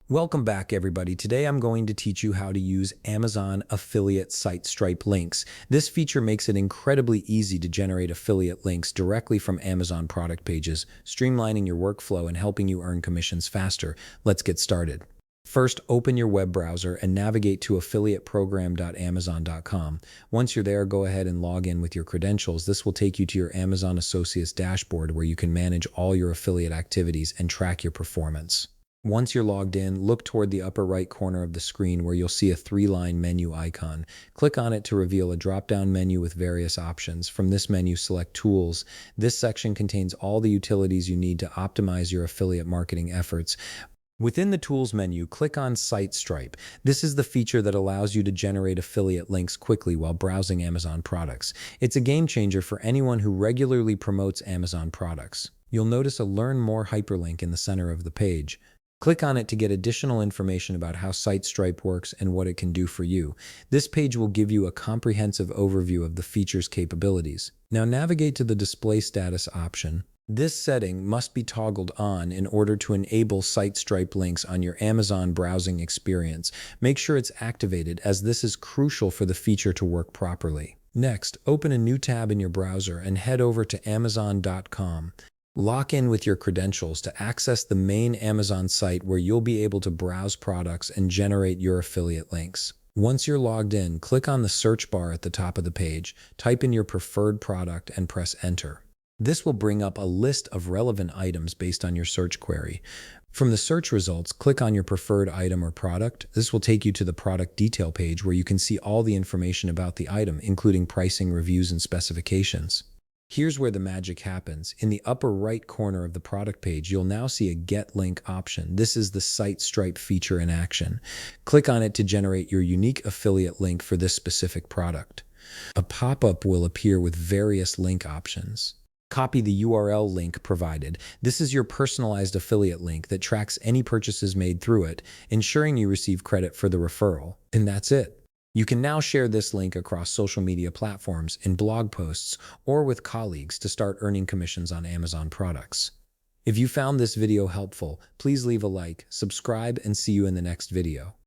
Welcome back, everybody. Today I'm going to teach you how to use Amazon affiliate site Stripe links. This feature makes it incredibly easy to generate affiliate links directly from Amazon product pages, streamlining your workflow and helping you earn commissions faster. Let's get started. First, open your web browser and navigate to affiliateprogram.amazon.com. Once you're there, go ahead and log in with your credentials. This will take you to your Amazon Associates dashboard where you can manage all your affiliate activities and track your performance. Once you're logged in, look toward the upper right corner of the screen where you'll see a three-line menu icon. Click on it to reveal a drop-down menu with various options. From this menu, select Tools. This section contains all the utilities you need to optimize your affiliate marketing efforts. Within the Tools menu, click on Site Stripe. This is the feature that allows you to generate affiliate links quickly while browsing Amazon products. It's a game changer for anyone who regularly promotes Amazon products. You'll notice a Learn More hyperlink in the center of the page. Click on it to get additional information about how Site Stripe works and what it can do for you. This page will give you a comprehensive overview of the feature's capabilities. Now navigate to the Display Status option. This setting must be toggled on in order to enable Site Stripe links on your Amazon browsing experience. Make sure it's activated, as this is crucial for the feature to work properly. Next, open a new tab in your browser and head over to Amazon.com. Lock in with your credentials to access the main Amazon site where you'll be able to browse products and generate your affiliate links. Once you're logged in, click on the search bar at the top of the page, type in your preferred product and press Enter. This will bring up a list of relevant items based on your search query. From the search results, click on your preferred item or product. This will take you to the product detail page where you can see all the information about the item, including pricing, reviews, and specifications. Here's where the magic happens. In the upper right corner of the product page, you'll now see a Get Link option. This is the Site Stripe feature in action. Click on it to generate your unique affiliate link for this specific product. A pop-up will appear with various link options. Copy the URL link provided. This is your personalized affiliate link that tracks any purchases made through it, ensuring you receive credit for the referral. And that's it. You can now share this link across social media platforms, in blog posts, or with colleagues to start earning commissions on Amazon products. If you found this video helpful, please leave a like, subscribe, and see you in the next video.